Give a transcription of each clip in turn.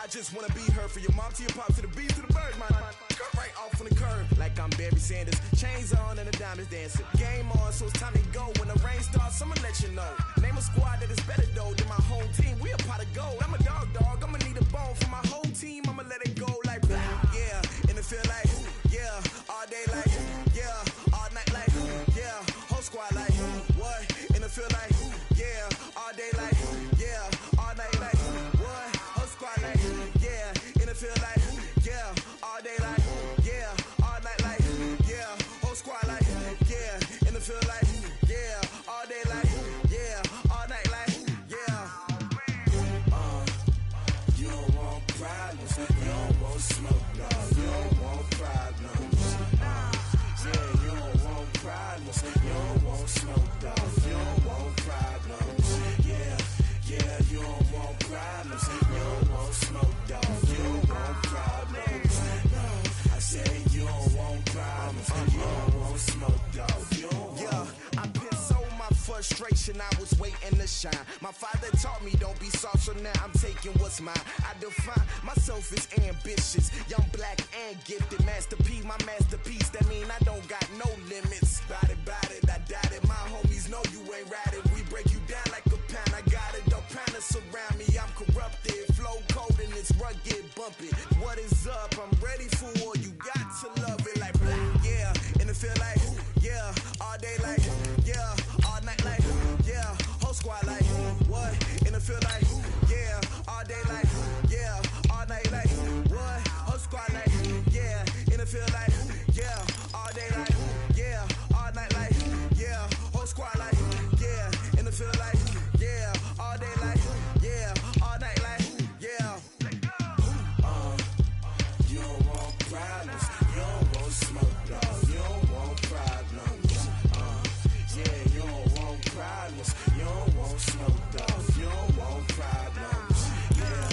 I just wanna be her. For your mom to your pop to the beat to the bird, man. Skirt right off on the curb, like I'm Barry Sanders. Chains on and the diamonds dancing. Game on, so it's time to go. When the rain starts, I'ma let you know. Name a squad that is better though than my home team. We a pot of gold. I'm a dog, I'ma need a bone for my whole team. I'ma let it go like yeah, and it feel like yeah, all day like yeah, all night like yeah, whole squad like what? And it feel like yeah, all day like yeah, all night like what? Whole squad like yeah, and it feel like yeah, all day like yeah, all night like yeah, whole squad like yeah, and it feel like yeah, all day like yeah, all night like yeah. You don't want problems, you don't want smoke, no, you don't want problems. Yeah, you don't want problems, you don't want smoke, dog, you don't want problems. Yeah, yeah, you don't want problems, you don't want smoke, dog, you don't want problems. No, I said you don't want problems, you don't want smoke, dog, you don't want. Yeah, I've been so my frustration, I was waiting to shine. My father taught me don't be soft, so now I'm taking what's mine. I define myself as ambitious, young, black, and gifted. Master P, my masterpiece, that mean I don't got no limits. Bout it, I doubt it. My homies know you ain't ratted. We break you down like a pound. I got it, don't panic surround me. I'm corrupted, flow cold and it's rugged, bumpy. What is up? I'm ready for war. You got to love it like black, yeah, and it feel like yeah, all day like yeah, all night like yeah, whole squad like what? And it feel like yeah, all day like yeah, all night like what? Whole squad like yeah, and it feel like yeah, all day like yeah, all night like yeah, whole squad like yeah, and it feel like yeah, all day like yeah, all night like yeah. You don't want problems, you don't want smoke, dog, you don't want problems. Yeah, you don't want problems, you don't want smoke, dog, you don't want problems. Yeah,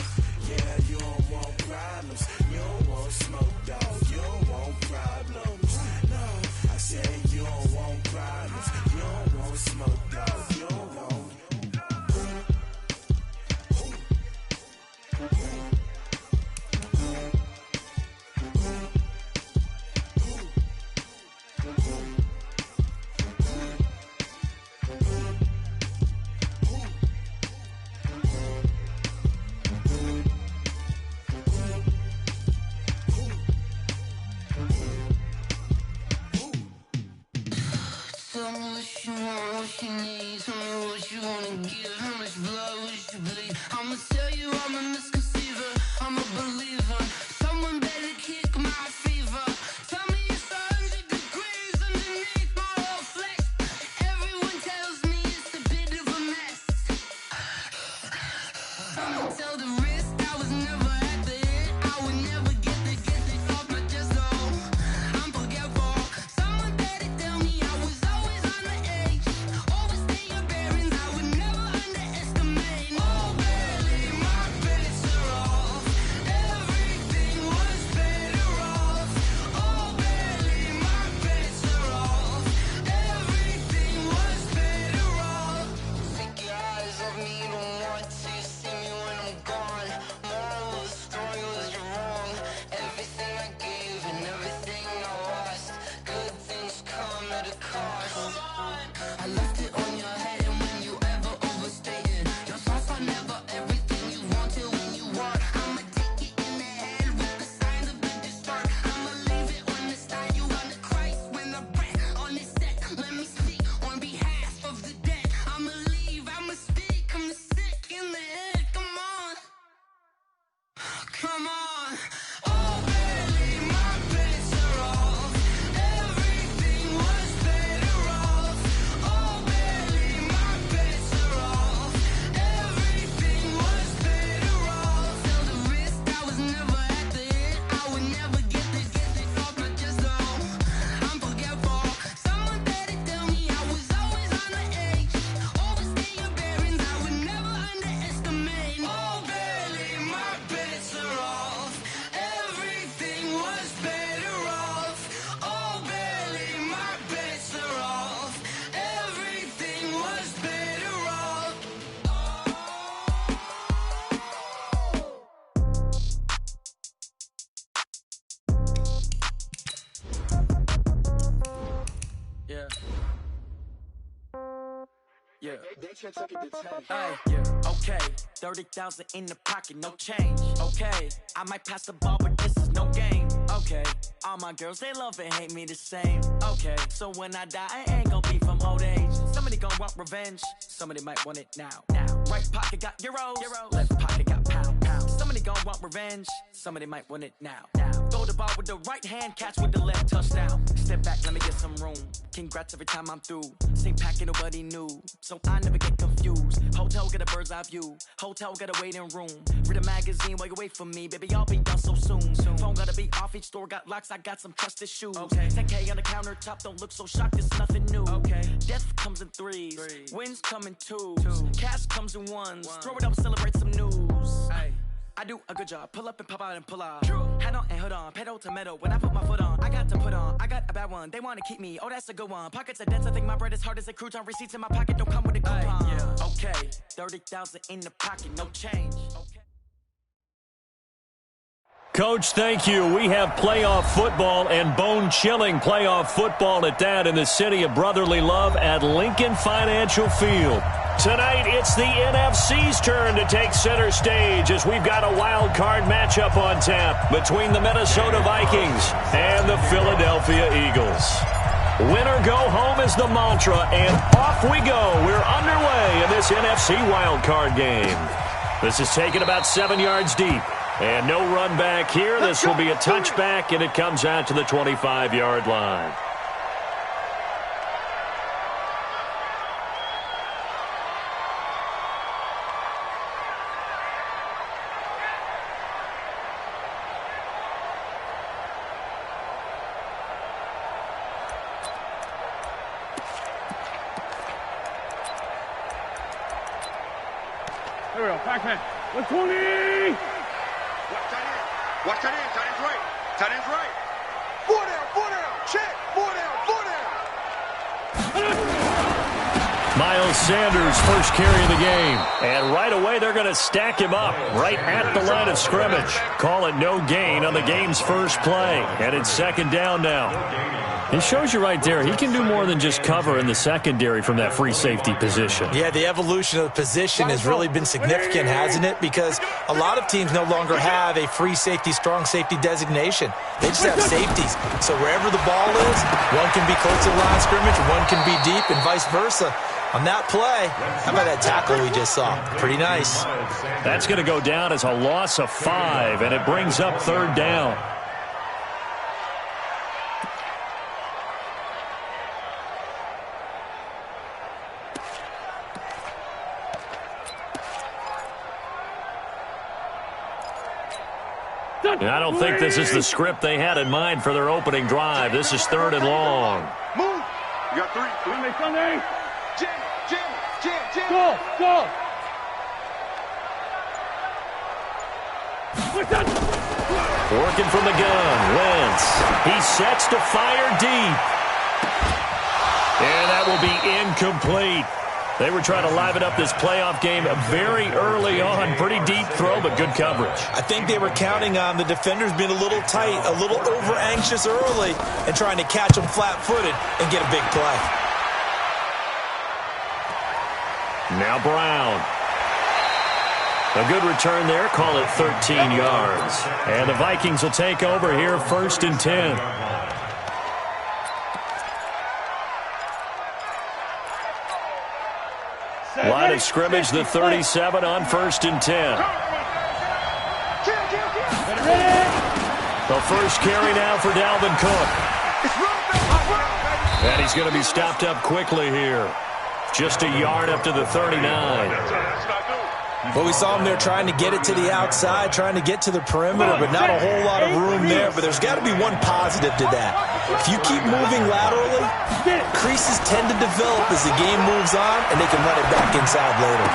yeah, you don't want problems, you don't want smoke, dog, you don't want problems. No, I said you don't want problems, you don't want smoke, dog, you don't want. Tell me what you want, what you need. Tell me what you wanna give. How much blood would you bleed? I'ma tell you I'm a misconceiver, I'm a believer. Someone better kick my fever. Tell me it's 100 degrees underneath my whole flesh. Everyone tells me it's a bit of a mess. I'ma tell the wrist I was never at the end. I would never get the off my chest though. I'm forgetful. Someone better tell me I was always on the edge. Overstay your bearings, I would never underestimate. Oh, barely, my bets are off. Everything was better off. Oh, barely, my bets are off. Everything was better off. Take your eyes off me, don't want to see me when I'm gone. Moral of the story was you're wrong. Everything I gave and everything I lost. Good things come at a cost. I left it on your head, and when you ever overstay it, your thoughts are never everything you wanted when you want. I'ma take it in the head with the signs of a distort. I'ma leave it on the side. You on the Christ when the breath on this set. Let me speak on behalf of the dead. I'ma leave, I'ma speak. I'm the sick in the head. Come on, come on. Oh, barely, my bets are off. Everything was better off. Oh, barely, my bets are off. Everything was better off. Tell the wrist I was never at the end. I would never get the off my chest though. I'm forgetful. Someone better tell me I was always on the edge. Overstay your bearings, I would never underestimate. Oh, barely, my bets are off. Yeah. Hey, yeah. Okay. 30,000 in the pocket, no change. Okay. I might pass the ball, but this is no game. Okay. All my girls, they love and hate me the same. Okay. So when I die, I ain't gonna be from old age. Somebody gonna want revenge. Somebody might want it now. Right pocket got euros. Left pocket got pounds. Somebody gonna want revenge. Somebody might want it now. Throw the ball with the right hand, catch with the left, touchdown. Step back, let me get some room. Congrats every time I'm through. Same packet, nobody knew, so I never get confused. Hotel get a bird's eye view. Hotel get a waiting room. Read a magazine while you wait for me, baby. I'll be done so soon. Phone gotta be off. Each store got locks. I got some trusted shoes. Okay. 10K on the countertop. Don't look so shocked. It's nothing new. Okay. Death comes in threes. Wins come in twos. Cash comes in ones. Throw it up, celebrate some news. Hey. I do a good job, pull up and pop out and pull out. Hat on and hood on, pedal to metal. When I put my foot on, I got to put on. I got a bad one, they wanna keep me. Oh, that's a good one. Pockets are dense, I think my bread is hard as a crouton. Receipts in my pocket don't come with a coupon. Yeah. Okay, 30,000 in the pocket, no change. Okay. Coach, thank you. We have playoff football and bone-chilling playoff football at that in the city of brotherly love at Lincoln Financial Field. Tonight, it's the NFC's turn to take center stage as we've got a wild card matchup on tap between the Minnesota Vikings and the Philadelphia Eagles. Win or go home is the mantra, and off we go. We're underway in this NFC wild card game. This is taken about 7 yards deep. And no run back here. This will be a touchback, and it comes out to the 25-yard line. There we go, Pac-Man. 120! Watch tight end. Tight end's right. Tight end's right. 4 down. Check. 4 down. Miles Sanders first carry of the game. And right away they're going to stack him up right at the line of scrimmage. Call it no gain on the game's first play. And it's second down now. It shows you right there, he can do more than just cover in the secondary from that free safety position. Yeah, the evolution of the position has really been significant, hasn't it? Because a lot of teams no longer have a free safety, strong safety designation. They just have safeties. So wherever the ball is, one can be close to the line of scrimmage, one can be deep, and vice versa. On that play, how about that tackle we just saw? Pretty nice. That's going to go down as a loss of 5, and it brings up third down. And I don't think this is the script they had in mind for their opening drive. This is third and long. Move. You got 3. Sunday, Sunday. Jam. Go. Working from the gun, Wentz. He sets to fire deep. And that will be incomplete. They were trying to liven up this playoff game very early on. Pretty deep throw, but good coverage. I think they were counting on the defenders being a little tight, a little over-anxious early, and trying to catch them flat-footed and get a big play. Now Brown. A good return there. Call it 13 yards. And the Vikings will take over here, 1st and 10. Line of scrimmage, the 37 on 1st and 10. The first carry now for Dalvin Cook. And he's going to be stopped up quickly here. Just a yard up to the 39. Well, we saw him there trying to get it to the outside, trying to get to the perimeter, but not a whole lot of room there. But there's got to be one positive to that. If you keep moving laterally, creases tend to develop as the game moves on, and they can run it back inside later.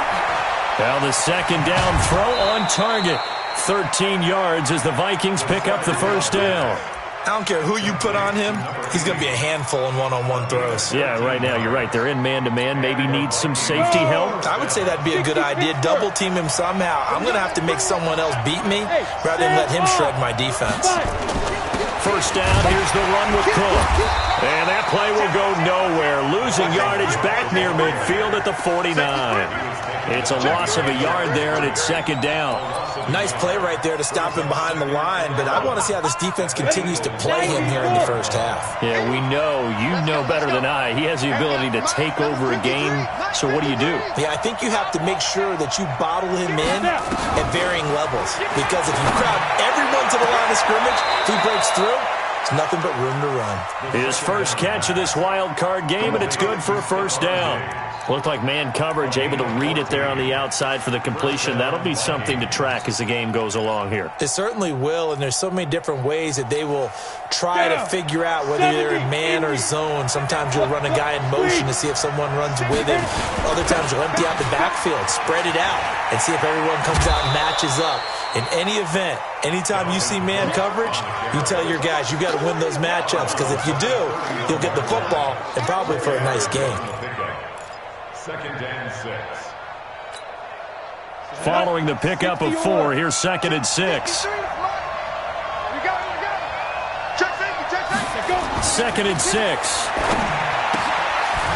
Now the second down throw on target. 13 yards as the Vikings pick up the first down. I don't care who you put on him, he's going to be a handful in one-on-one throws. Yeah, right now, you're right. They're in man-to-man. Maybe need some safety help. I would say that'd be a good idea. Double team him somehow. I'm going to have to make someone else beat me rather than let him shred my defense. First down, here's the run with Cook. And that play will go nowhere. Losing yardage back near midfield at the 49. It's a loss of a yard there, and it's second down. Nice play right there to stop him behind the line, but I want to see how this defense continues to play him here in the first half. Yeah, we know. You know better than I. He has the ability to take over a game, so what do you do? Yeah, I think you have to make sure that you bottle him in at varying levels, because if you crowd everyone to the line of scrimmage, if he breaks through, it's nothing but room to run. His first catch of this wild card game, and it's good for a first down. Looked like man coverage, able to read it there on the outside for the completion. That'll be something to track as the game goes along here. It certainly will, and there's so many different ways that they will try to figure out whether they're in man or zone. Sometimes you'll run a guy in motion to see if someone runs with him. Other times you'll empty out the backfield, spread it out, and see if everyone comes out and matches up. In any event, anytime you see man coverage, you tell your guys you got to win those matchups, because if you do, you'll get the football and probably for a nice game. Second and 6. Following the pickup of 4, here's second and 6. Second and 6.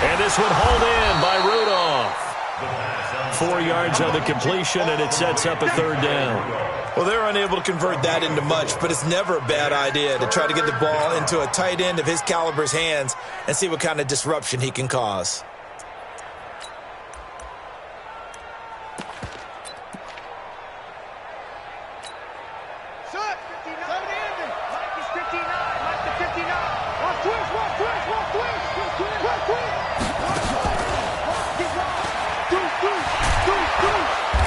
And this one hauled in by Rudolph. 4 yards on the completion, and it sets up a third down. Well, they're unable to convert that into much, but it's never a bad idea to try to get the ball into a tight end of his caliber's hands and see what kind of disruption he can cause.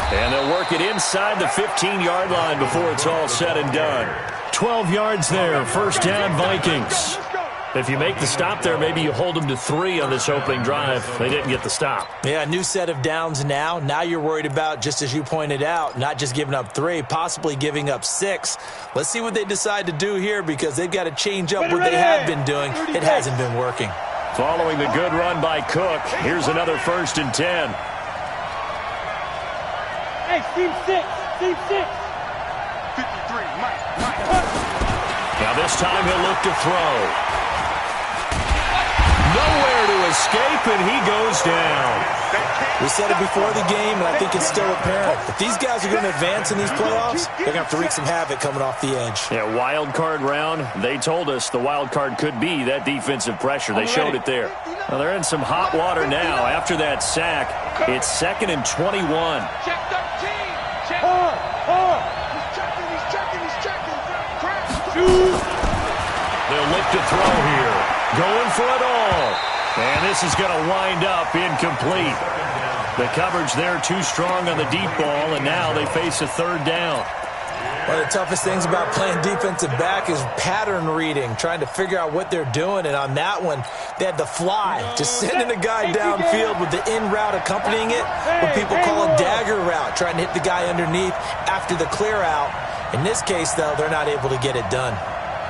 And they'll work it inside the 15-yard line before it's all said and done. 12 yards there, first down Vikings. If you make the stop there, maybe you hold them to 3 on this opening drive. They didn't get the stop. Yeah, new set of downs now. Now you're worried about, just as you pointed out, not just giving up 3, possibly giving up 6. Let's see what they decide to do here, because they've got to change up what they have been doing. It hasn't been working. Following the good run by Cook, here's another first and 10. Hey, Steve 6. 53, Mike. Now this time he'll look to throw. Nowhere to escape, and he goes down. We said it before the game, and I think it's still apparent. If these guys are going to advance in these playoffs, they're going to have to wreak some havoc coming off the edge. Yeah, wild card round. They told us the wild card could be that defensive pressure. They showed it there. Now they're in some hot water now. After that sack, it's second and 21. Check 13. Check. He's checking. They'll look to throw here. Going for it all. And this is going to wind up incomplete. The coverage there too strong on the deep ball, and now they face a third down. One of the toughest things about playing defensive back is pattern reading, trying to figure out what they're doing. And on that one, they had the fly, just sending a guy downfield with the in route accompanying it, what people call a dagger route, trying to hit the guy underneath after the clear out. In this case, though, they're not able to get it done.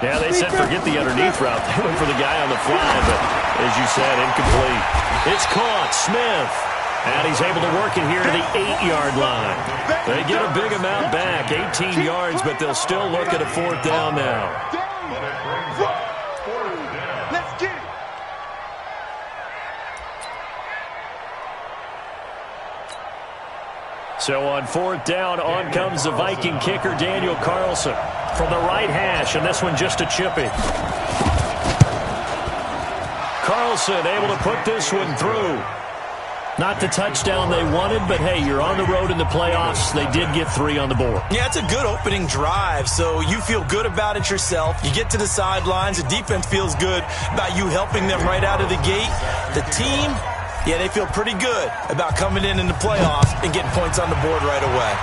Yeah, they said forget the underneath route. They went for the guy on the fly, but as you said, incomplete. It's caught. Smith. And he's able to work it here to the 8-yard line. They get a big amount back, 18 yards, but they'll still look at a fourth down now. Let's get it. So on fourth down, on comes the Viking kicker, Daniel Carlson, from the right hash, and this one just a chippy. Carlson able to put this one through. Not the touchdown they wanted, but hey, you're on the road in the playoffs. They did get 3 on the board. Yeah, it's a good opening drive, so you feel good about it yourself. You get to the sidelines. The defense feels good about you helping them right out of the gate. The team, yeah, they feel pretty good about coming in the playoffs and getting points on the board right away.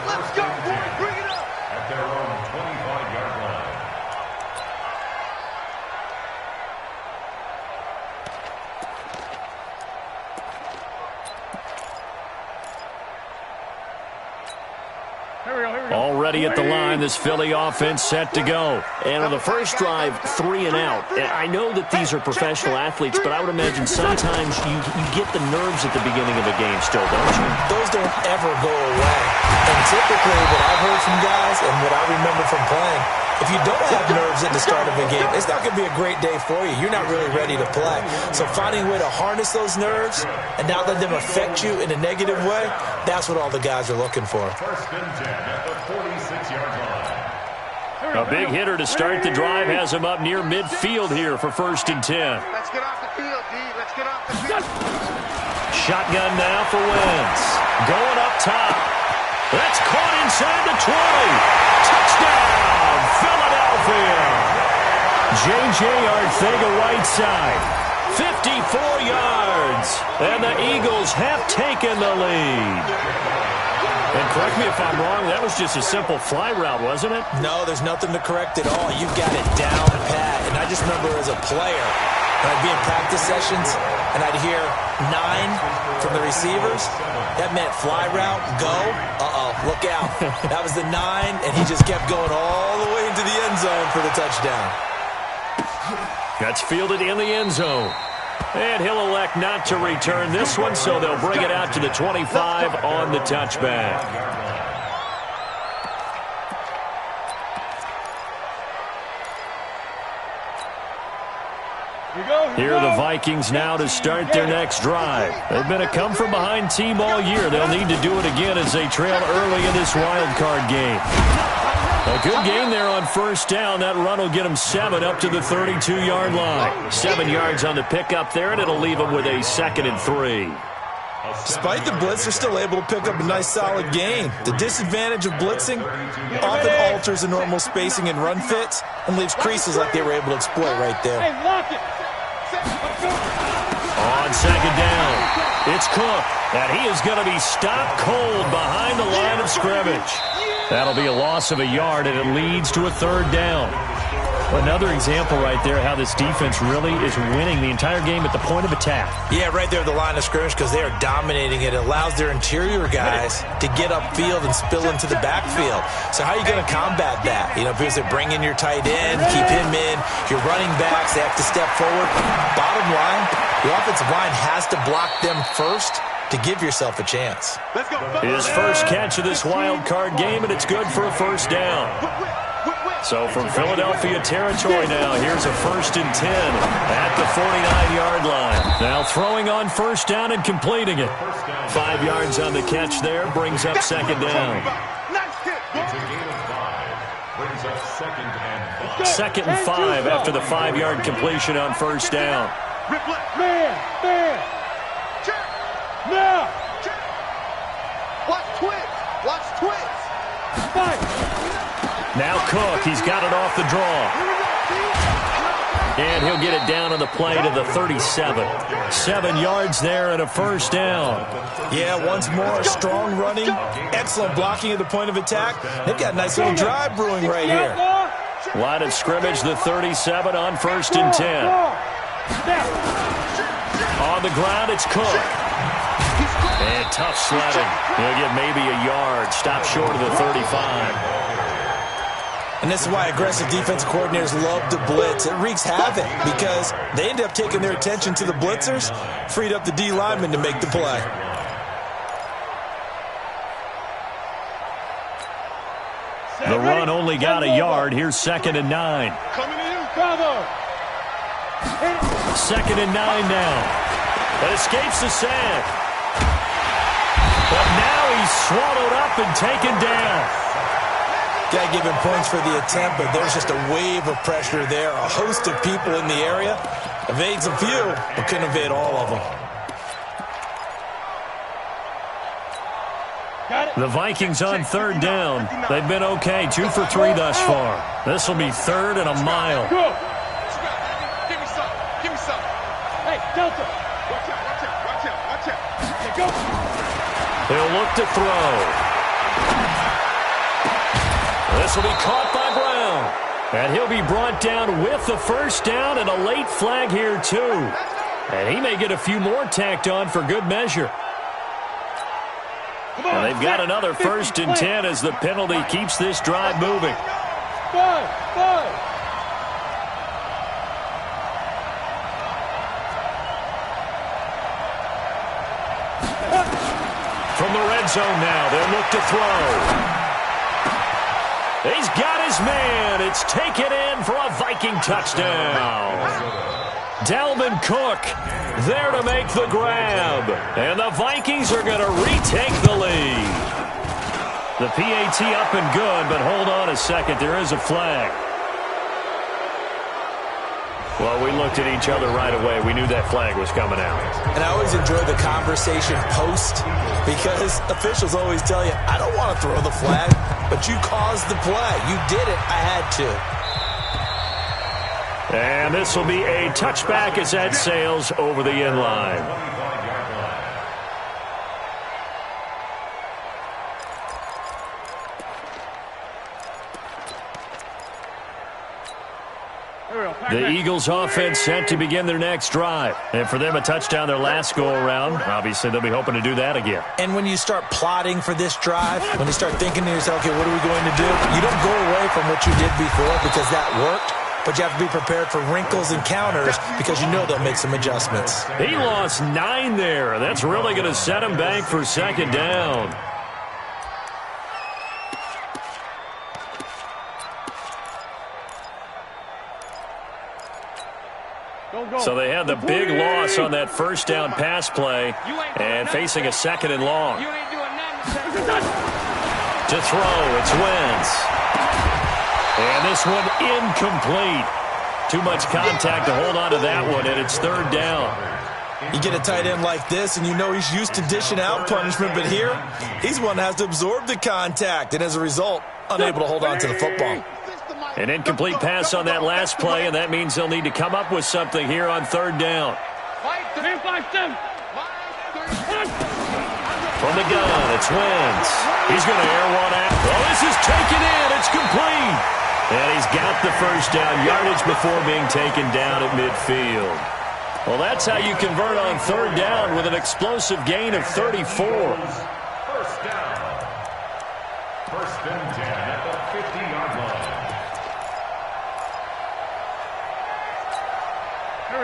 Let's go, boys. Bring it up. At their own 25-yard line. Here we go. ready at the line. This Philly offense set to go. And on the first drive, 3 and out. I know that these are professional athletes, but I would imagine sometimes you get the nerves at the beginning of a game still, don't you? Those don't ever go away. And typically what I've heard from guys and what I remember from playing, if you don't have nerves at the start of a game, it's not going to be a great day for you. You're not really ready to play. So finding a way to harness those nerves and not let them affect you in a negative way, that's what all the guys are looking for. First and 10 at the 46-yard line. A big hitter to start the drive has him up near midfield here for first and 10. Let's get off the field, D. Let's get off the field. Shotgun now for Wentz. Going up top. That's caught inside the 20. Touchdown, Philadelphia. J.J. Arcega-Whiteside, 54 yards. And the Eagles have taken the lead. And correct me if I'm wrong, that was just a simple fly route, wasn't it? No, there's nothing to correct at all. You've got it down pat. And I just remember as a player, when I'd be in practice sessions and I'd hear 9 from the receivers, that meant fly route, go, look out. That was the 9, and he just kept going all the way into the end zone for the touchdown. That's fielded in the end zone. And he'll elect not to return this one, so they'll bring it out to the 25 on the touchback. Here are the Vikings now to start their next drive. They've been a come-from-behind team all year. They'll need to do it again as they trail early in this wild card game. A good game there on first down. That run will get them 7 up to the 32-yard line. 7 yards on the pickup there, and it'll leave them with a 2nd and 3. Despite the blitz, they're still able to pick up a nice, solid gain. The disadvantage of blitzing often alters the normal spacing and run fits and leaves creases like they were able to exploit right there. On second down, it's Cook, and he is going to be stopped cold behind the line of scrimmage. That'll be a loss of a yard, and it leads to a 3rd down. Another example right there how this defense really is winning the entire game at the point of attack. Yeah, right there at the line of scrimmage because they are dominating it. It allows their interior guys to get upfield and spill into the backfield. So how are you going to combat that? You know, because they bring in your tight end, keep him in. Your running backs, they have to step forward. Bottom line, the offensive line has to block them first to give yourself a chance. His first catch of this wild card game, and it's good for a 1st down. So from Philadelphia territory now, here's a 1st and 10 at the 49-yard line. Now throwing on 1st down and completing it. 5 yards on the catch there, brings up 2nd down. It's a gain of 5. Brings up 2nd and 5. 2nd and 5 after the 5-yard completion on 1st down. Man. Now. Watch twins. Fight. Now Cook, he's got it off the draw. And he'll get it down on the play to the 37. 7 yards there and a 1st down. Yeah, once more, strong running, excellent blocking at the point of attack. They've got a nice little drive brewing right here. Line of scrimmage, the 37 on 1st and 10. On the ground, it's Cook. And tough sledding. He'll get maybe a yard. Stop short of the 35. And this is why aggressive defensive coordinators love to blitz. It wreaks havoc because they end up taking their attention to the blitzers, freed up the D lineman to make the play. The run only got a yard. Here's 2nd and 9. Coming to you, bravo. 2nd and 9 now. That escapes the sack. But now he's swallowed up and taken down. Got to give him points for the attempt, but there's just a wave of pressure there. A host of people in the area. Evades a few, but couldn't evade all of them. The Vikings on 3rd down. They've been okay, 2 for 3 thus far. This will be 3rd and a mile. Go. Give me some. Hey, Delta. Watch out. Hey, go. He'll look to throw. This will be caught by Brown. And he'll be brought down with the 1st down and a late flag here too. And he may get a few more tacked on for good measure. And they've got another 1st and 10 as the penalty keeps this drive moving. 5. From the red zone now, they'll look to throw. He's got his man. It's taken in for a Viking touchdown. Dalvin Cook there to make the grab. And the Vikings are going to retake the lead. The PAT up and good, but hold on a second. There is a flag. Well, we looked at each other right away. We knew that flag was coming out. And I always enjoy the conversation post because officials always tell you, I don't want to throw the flag, but you caused the play. You did it. I had to. And this will be a touchback as that sails over the end line. The Eagles offense set to begin their next drive. And for them, a touchdown their last go-around. Obviously, they'll be hoping to do that again. And when you start plotting for this drive, when you start thinking to yourself, okay, what are we going to do? You don't go away from what you did before because that worked. But you have to be prepared for wrinkles and counters because you know they'll make some adjustments. He lost 9 there. That's really going to set him back for 2nd down. So they had the big loss on that 1st down pass play and facing a 2nd and long. To throw, it's Wentz. And this one incomplete. Too much contact to hold on to that one, and it's 3rd down. You get a tight end like this, and you know he's used to dishing out punishment, but here, he's one that has to absorb the contact, and as a result, unable to hold on to the football. An incomplete pass on that last play, and that means they'll need to come up with something here on 3rd down. From the gun, it's Wentz. He's going to air one out. Well, this is taken in. It's complete. And he's got the 1st down yardage before being taken down at midfield. Well, that's how you convert on 3rd down with an explosive gain of 34. 1st down. 1st and 10 at the 50-yard line.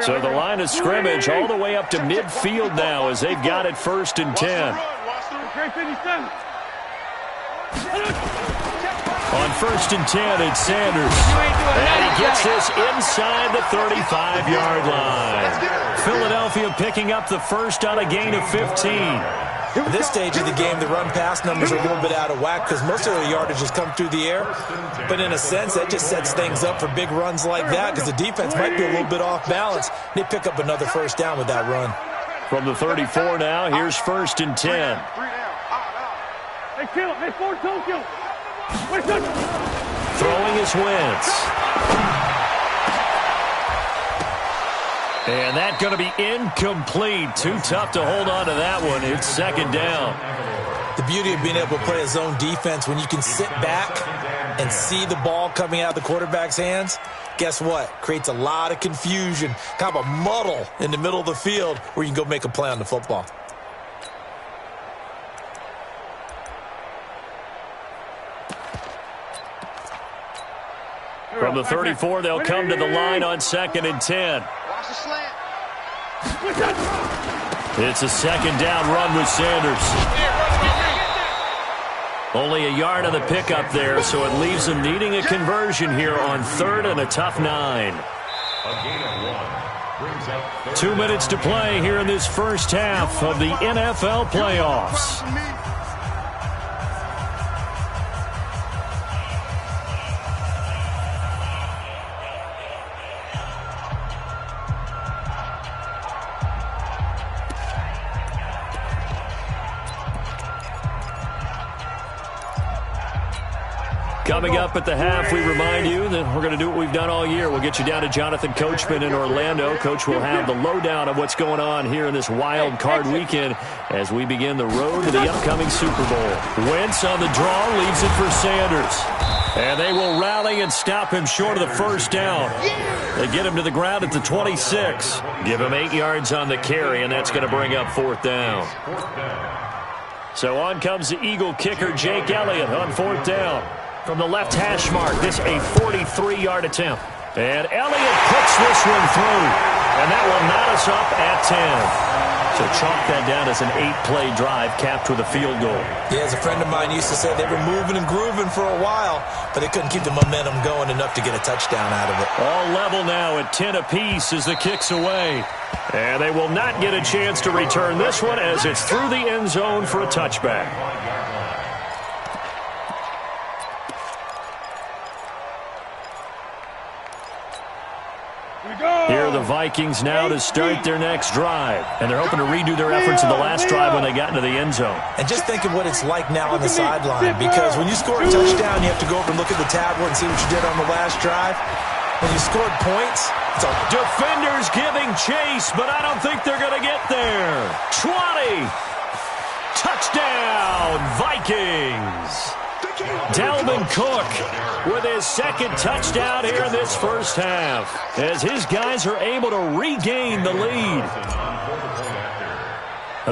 So the line of scrimmage all the way up to midfield now as they've got it 1st and 10. On 1st and 10, it's Sanders. And he gets this inside the 35-yard line. Philadelphia picking up the 1st on a gain of 15. At this stage of the game, the run-pass numbers are a little bit out of whack because most of the yardage has come through the air. But in a sense, that just sets things up for big runs like that because the defense might be a little bit off balance. They pick up another 1st down with that run. From the 34 now, here's 1st and 10. Throwing is Wentz. And that's going to be incomplete. Too tough to hold on to that one. It's 2nd down. The beauty of being able to play a zone defense when you can sit back and see the ball coming out of the quarterback's hands, guess what? Creates a lot of confusion, kind of a muddle in the middle of the field where you can go make a play on the football. From the 34, they'll come to the line on 2nd and 10. Watch the slant. It's a 2nd down run with Sanders. Only a yard on the pickup there, so it leaves them needing a conversion here on 3rd and a tough 9. A gain of 1 brings up 2 minutes to play here in this 1st half of the NFL playoffs. Coming up at the half, we remind you that we're going to do what we've done all year. We'll get you down to Jonathan Coachman in Orlando. Coach will have the lowdown of what's going on here in this wild card weekend as we begin the road to the upcoming Super Bowl. Wentz on the draw leaves it for Sanders. And they will rally and stop him short of the 1st down. They get him to the ground at the 26. Give him 8 yards on the carry, and that's going to bring up 4th down. So on comes the Eagle kicker, Jake Elliott, on 4th down. From the left hash mark, this a 43-yard attempt. And Elliott puts this one through. And that will knot us up at 10. So chalk that down as an 8-play drive capped with a field goal. Yeah, as a friend of mine used to say, they were moving and grooving for a while, but they couldn't keep the momentum going enough to get a touchdown out of it. All level now at 10 apiece as the kick's away. And they will not get a chance to return this one as it's through the end zone for a touchback. Here are the Vikings now to start their next drive. And they're hoping to redo their efforts in the last drive when they got into the end zone. And just think of what it's like now on the sideline, because when you score a touchdown, you have to go over and look at the tablet and see what you did on the last drive. When you scored points, it's all defenders giving chase, but I don't think they're going to get there. 20. Touchdown, Vikings. Dalvin Cook with his second touchdown here in this first half as his guys are able to regain the lead.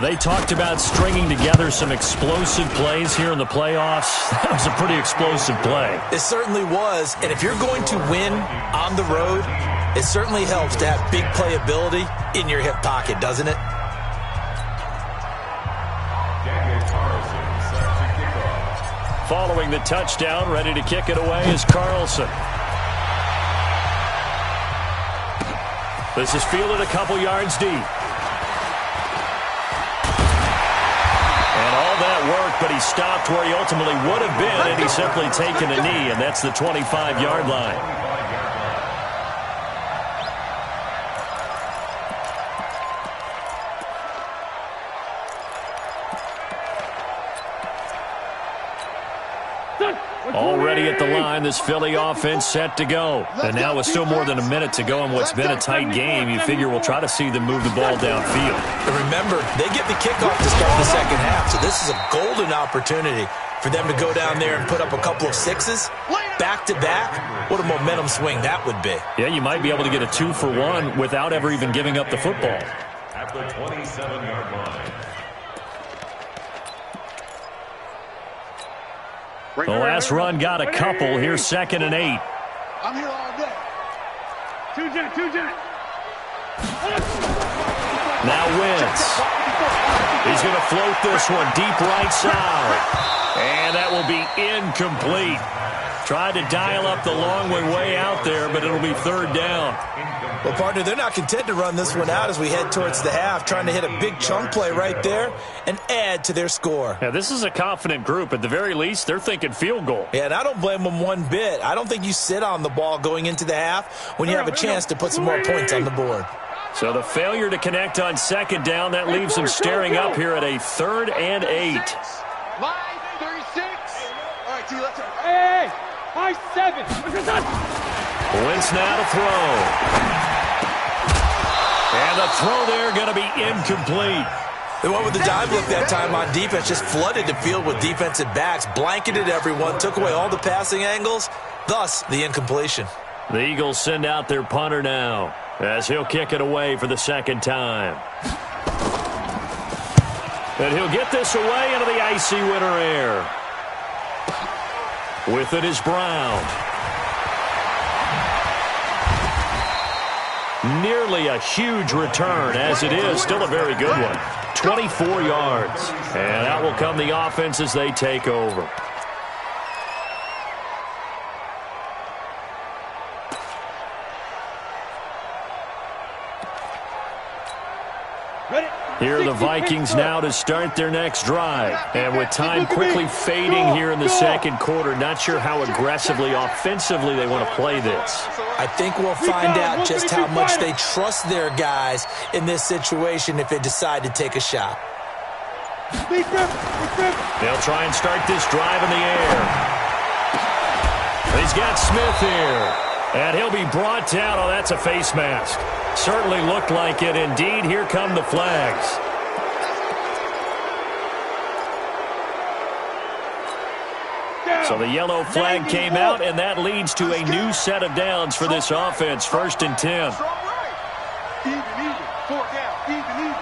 They talked about stringing together some explosive plays here in the playoffs. That was a pretty explosive play. It certainly was, and if you're going to win on the road, it certainly helps to have big playability in your hip pocket, doesn't it? Following the touchdown, ready to kick it away is Carlson. This is fielded a couple yards deep. And all that work, but he stopped where he ultimately would have been, and he's simply taken a knee, and that's the 25-yard line. Already at the line, this Philly offense set to go. And now with still more than a minute to go in what's been a tight game, you figure we'll try to see them move the ball downfield. And remember, they get the kickoff to start the second half, so this is a golden opportunity for them to go down there and put up a couple of sixes back-to-back. What a momentum swing that would be. Yeah, you might be able to get a 2-for-1 without ever even giving up the football. At the 27-yard line. The last run got a couple. Here's 2nd and 8. I'm here all day. Two jet. Now Wentz. He's going to float this one deep right side. And that will be incomplete. Tried to dial up the long way out there, but it'll be 3rd down. Well, partner, they're not content to run this one out as we head towards the half, trying to hit a big chunk play right there and add to their score. Yeah, this is a confident group. At the very least, they're thinking field goal. Yeah, and I don't blame them one bit. I don't think you sit on the ball going into the half when you have a chance to put some more points on the board. So the failure to connect on 2nd down, that leaves them staring up here at a 3rd and 8. Line 36. All right, T, let's go. Hey, high 7. Wentz now to throw. And the throw there going to be incomplete. They went with the dive look that time on defense, just flooded the field with defensive backs, blanketed everyone, took away all the passing angles, thus the incompletion. The Eagles send out their punter now as he'll kick it away for the 2nd time. And he'll get this away into the icy winter air. With it is Brown. Nearly a huge return, as it is still a very good one. 24 yards. And that will come the offense as they take over. Here are the Vikings now to start their next drive. And with time quickly fading here in the 2nd quarter, not sure how aggressively, offensively they want to play this. I think we'll find out just how much they trust their guys in this situation if they decide to take a shot. They'll try and start this drive in the air. He's got Smith here. And he'll be brought down. Oh, that's a face mask. Certainly looked like it. Indeed, here come the flags. So the yellow flag came out, and that leads to a new set of downs for this offense. 1st and 10. Even. 4th down. Even.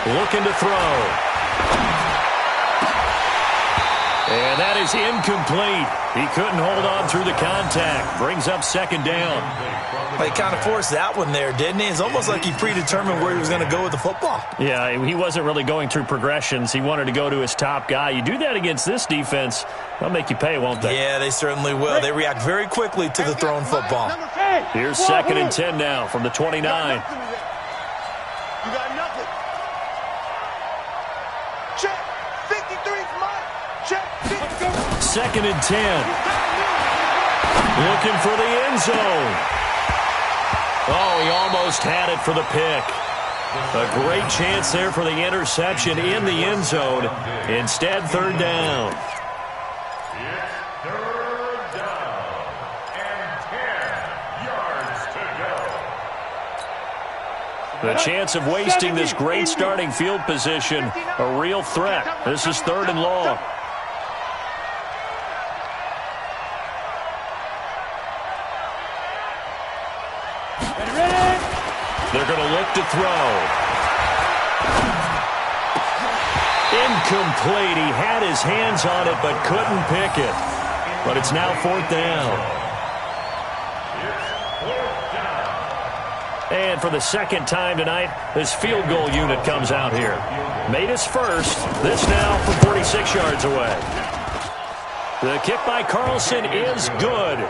Looking to throw. And that is incomplete. He couldn't hold on through the contact. Brings up second down. Well, he kind of forced that one there, didn't he? It's almost like he predetermined where he was going to go with the football. Yeah, he wasn't really going through progressions. He wanted to go to his top guy. You do that against this defense, they'll make you pay, won't they? Yeah, they certainly will. They react very quickly to the thrown football. Here's second and 10 now from the 29. You got nothing. Check. 53's mine. Check. 50. Second and 10. Looking for the end zone. Oh, he almost had it for the pick. A great chance there for the interception in the end zone. Instead, third down. It's third down and 10 yards to go. The chance of wasting this great starting field position, a real threat. This is third and long. They're going to look to throw. Incomplete. He had his hands on it but couldn't pick it. But it's now fourth down. And for the second time tonight, this field goal unit comes out here. Made his first. This now from 46 yards away. The kick by Carlson is good.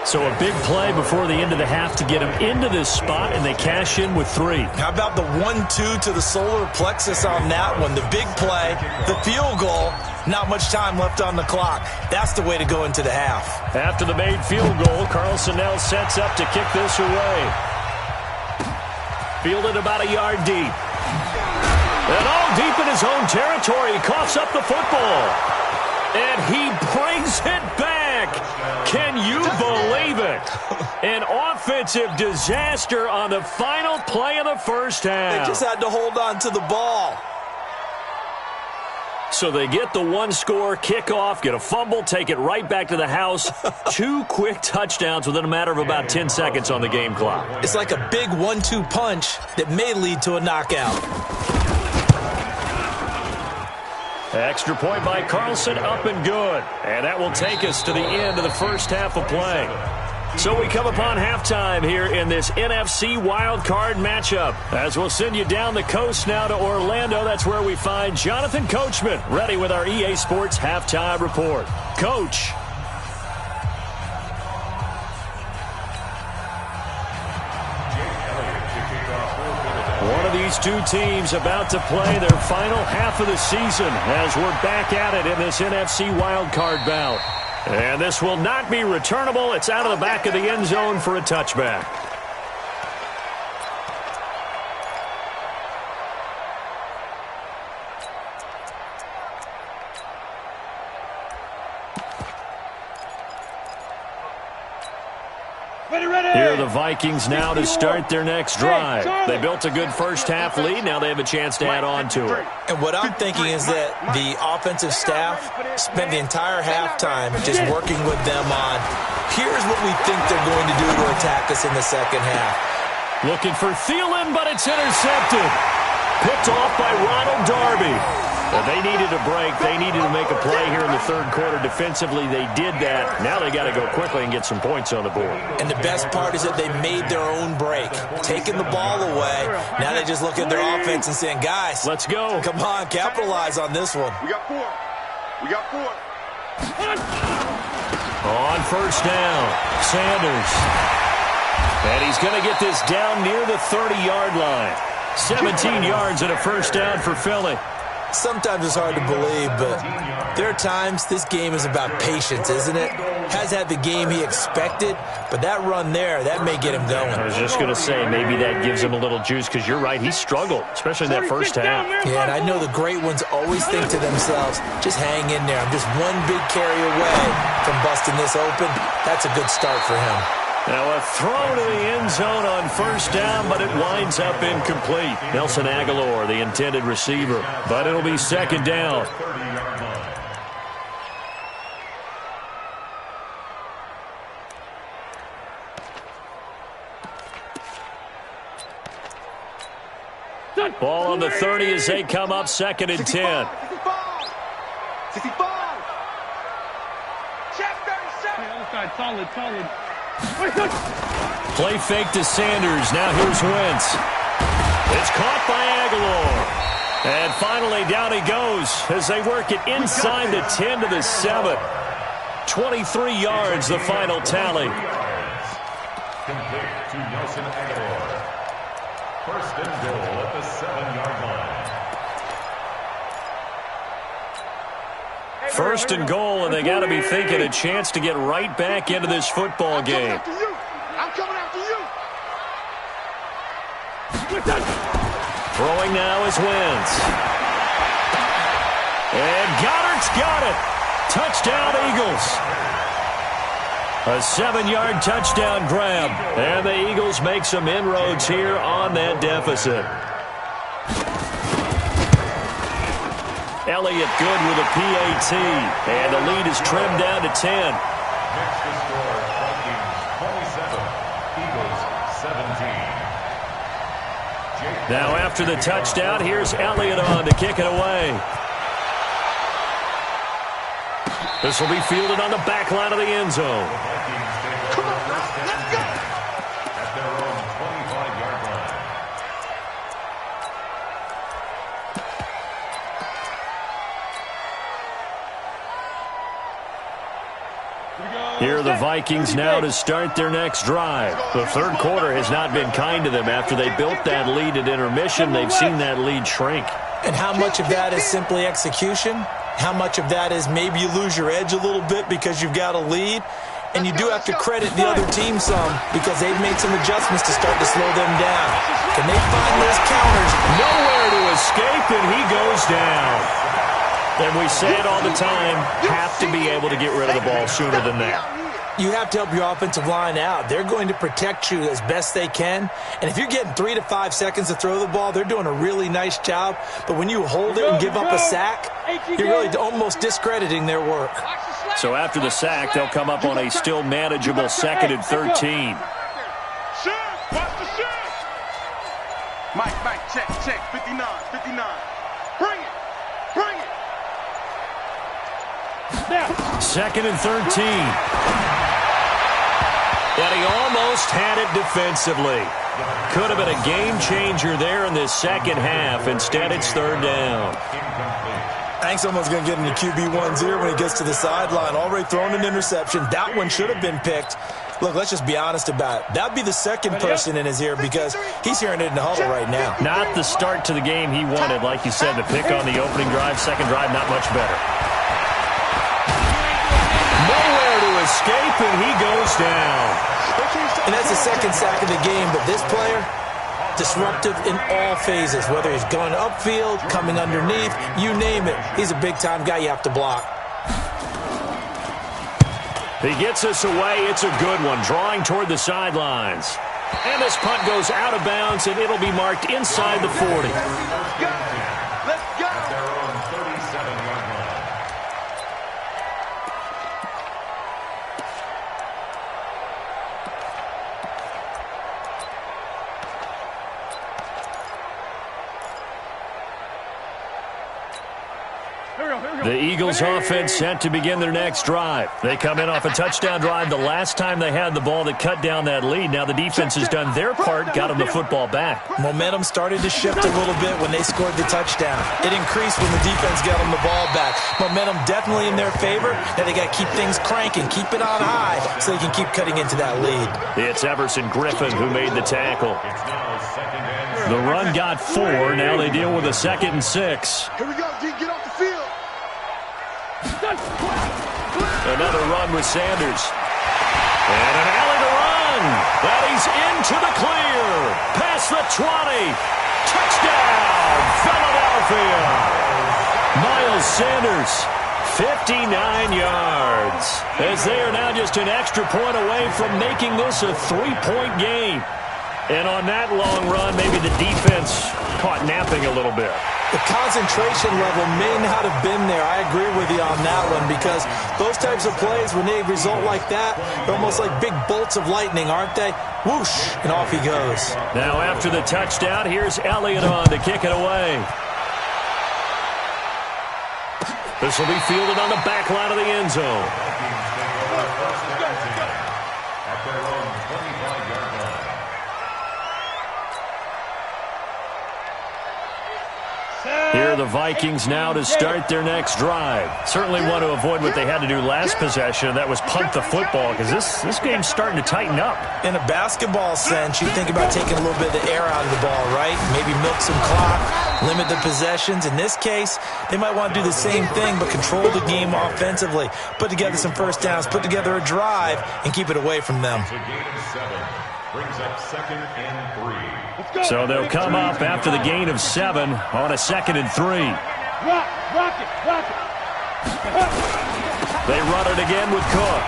So a big play before the end of the half to get him into this spot, and they cash in with 3. How about the 1-2 to the solar plexus on that one? The big play, the field goal, not much time left on the clock. That's the way to go into the half. After the made field goal, Carlson now sets up to kick this away. Fielded about a yard deep. And all deep in his own territory, he coughs up the football. And he brings it back. Can you believe it? An offensive disaster on the final play of the first half. They just had to hold on to the ball. So they get the one-score kickoff, get a fumble, take it right back to the house. 2 quick touchdowns within a matter of about 10 seconds on the game clock. It's like a big 1-2 punch that may lead to a knockout. Extra point by Carlson, up and good. And that will take us to the end of the first half of play. So we come upon halftime here in this NFC wildcard matchup. As we'll send you down the coast now to Orlando, that's where we find Jonathan Coachman, ready with our EA Sports halftime report. Coach. One of these two teams about to play their final half of the season as we're back at it in this NFC wildcard bout. And this will not be returnable. It's out of the back of the end zone for a touchback. Here are the Vikings now to start their next drive. They built a good first-half lead. Now they have a chance to add on to it. And what I'm thinking is that the offensive staff spent the entire halftime just working with them on, here's what we think they're going to do to attack us in the second half. Looking for Thielen, but it's intercepted. Picked off by Ronald Darby. They needed a break. They needed to make a play here in the third quarter. Defensively, they did that. Now they got to go quickly and get some points on the board. And the best part is that they made their own break, taking the ball away. Now they just look at their offense and saying, guys, let's go. Come on, capitalize on this one. We got 4. We got 4. On first down, Sanders. And he's going to get this down near the 30-yard line. 17 yards and a first down for Philly. Sometimes it's hard to believe, but there are times this game is about patience, isn't it? Has had the game he expected, but that run there, that may get him going. I was just going to say, maybe that gives him a little juice, because you're right, he struggled, especially in that first half. Yeah, and I know the great ones always think to themselves, just hang in there. I'm just one big carry away from busting this open. That's a good start for him. Now a throw to the end zone on first down, but it winds up incomplete. Nelson Aguilar, the intended receiver, but it'll be second down. Ball on the 30 as they come up 2nd and 10. 65. 65. Check 37. Solid. Play fake to Sanders. Now here's Wentz. It's caught by Aguilar. And finally, down he goes as they work it inside the 10 to the 7. 23 yards, the final tally. Complete to Nelson Aguilar. 1st and goal at the 7-yard line. 1st and goal, and they got to be thinking a chance to get right back into this football game. I'm coming after you. Throwing now is Wentz. And Goddard's got it. Touchdown, Eagles. A 7-yard touchdown grab. And the Eagles make some inroads here on that deficit. Elliott good with a PAT. And the lead is trimmed down to 10. Next to score, Vikings 27, Eagles 17. Now after the touchdown, here's Elliott on to kick it away. This will be fielded on the back line of the end zone. Come on, let's go. At their own 25-yard line. Here are the Vikings now to start their next drive. The third quarter has not been kind to them. After they built that lead at intermission, they've seen that lead shrink. And how much of that is simply execution? How much of that is maybe you lose your edge a little bit because you've got a lead? And you do have to credit the other team some because they've made some adjustments to start to slow them down. Can they find those counters? Nowhere to escape, and he goes down. And we say it all the time, have to be able to get rid of the ball sooner than that. You have to help your offensive line out. They're going to protect you as best they can. And if you're getting 3 to 5 seconds to throw the ball, they're doing a really nice job. But when you hold it and give up a sack, you're really almost discrediting their work. So after the sack, they'll come up on a still manageable 2nd and 13. Watch the shift. Mike, check. 59. Bring it. 2nd and 13. And he almost had it defensively. Could have been a game changer there in this second half. Instead, it's 3rd down. I think someone's going to get into QB1-0 when he gets to the sideline. Already thrown an interception. That one should have been picked. Look, let's just be honest about it. That would be the second person in his ear because he's hearing it in the huddle right now. Not the start to the game he wanted. Like you said, the pick on the opening drive, second drive, not much better. Nowhere to escape, and he goes down. And that's the second sack of the game, but this player, disruptive in all phases, whether he's going upfield, coming underneath, you name it. He's a big-time guy you have to block. He gets us away. It's a good one, drawing toward the sidelines. And this punt goes out of bounds, and it'll be marked inside the 40. Let's go. At their own 37-yard line. The Eagles offense set to begin their next drive. They come in off a touchdown drive the last time they had the ball that cut down that lead. Now the defense has done their part, got them the football back. Momentum started to shift a little bit when they scored the touchdown. It increased when the defense got them the ball back. Momentum definitely in their favor. Now they got to keep things cranking, keep it on high so they can keep cutting into that lead. It's Everson Griffin who made the tackle. The run got 4. Now they deal with a 2nd and 6. Here we go, D. Get off the field. Another run with Sanders. And an alley to run. That he's into the clear. Past the 20. Touchdown, Philadelphia. Miles Sanders, 59 yards. As they are now just an extra point away from making this a 3-point game. And on that long run, maybe the defense caught napping a little bit. The concentration level may not have been there. I agree with you on that one, because those types of plays, when they result like that, they're almost like big bolts of lightning, aren't they? Whoosh, and off he goes. Now after the touchdown, here's Elliott on to kick it away. This will be fielded on the back line of the end zone. Here are the Vikings now to start their next drive. Certainly want to avoid what they had to do last possession, that was punt the football, because this game's starting to tighten up. In a basketball sense, you think about taking a little bit of the air out of the ball, right? Maybe milk some clock, limit the possessions. In this case, they might want to do the same thing, but control the game offensively. Put together some first downs, put together a drive, and keep it away from them. Brings up 2nd and 3. So they'll come up after the gain of 7 on a 2nd and 3. Rock it. They run it again with Cook.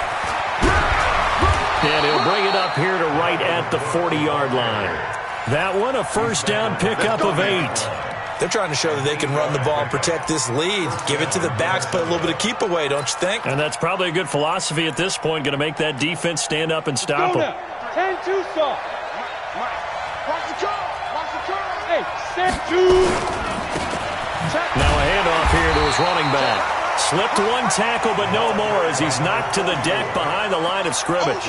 And he'll bring it up here to right at the 40-yard line. That one, a first down pickup of 8. They're trying to show that they can run the ball and protect this lead. Give it to the backs, put a little bit of keep away, don't you think? And that's probably a good philosophy at this point, going to make that defense stand up and stop them. 10-2 saw. Watch the curl. Hey, set 2. Now a handoff here to his running back. Slipped one tackle, but no more as he's knocked to the deck behind the line of scrimmage.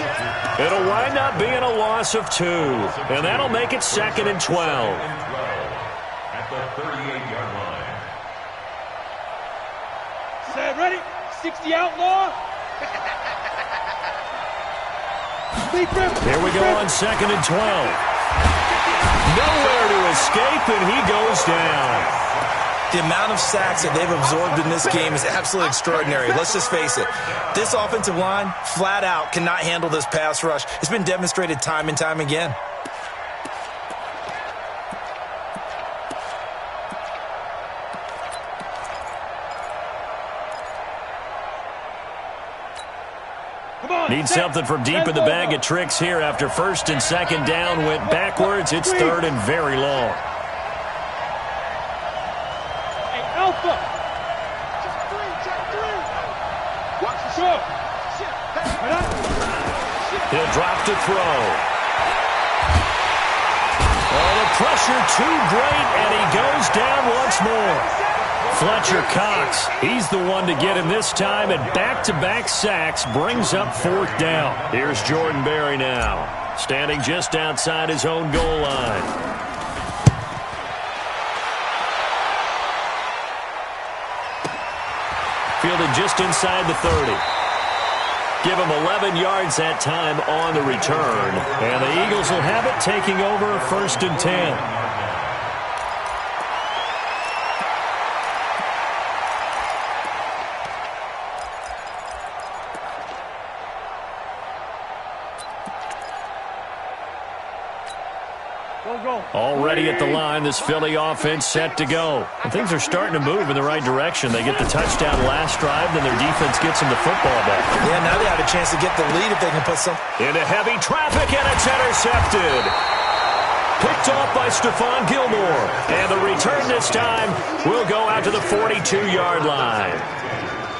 It'll wind up being a loss of 2, and that'll make it 2nd and 12. At the 38-yard line. Set, ready? 60 outlaw. Here we go on 2nd and 12. Nowhere to escape, and he goes down. The amount of sacks that they've absorbed in this game is absolutely extraordinary. Let's just face it. This offensive line, flat out, cannot handle this pass rush. It's been demonstrated time and time again. Need something from deep in the bag of tricks here after 1st and 2nd down went backwards. It's 3rd and very long. Hey, Alpha. Watch the Go. He'll drop to throw. Oh, the pressure too great, and he goes down once more. Fletcher Cox, he's the one to get him this time, and back-to-back sacks brings up 4th down. Here's Jordan Berry now, standing just outside his own goal line. Fielded just inside the 30. Give him 11 yards that time on the return, and the Eagles will have it, taking over 1st and 10. Already at the line, this Philly offense set to go. And things are starting to move in the right direction. They get the touchdown last drive, then their defense gets them the football back. Yeah, now they have a chance to get the lead if they can put some... Into heavy traffic, and it's intercepted. Picked off by Stephon Gilmore. And the return this time will go out to the 42-yard line.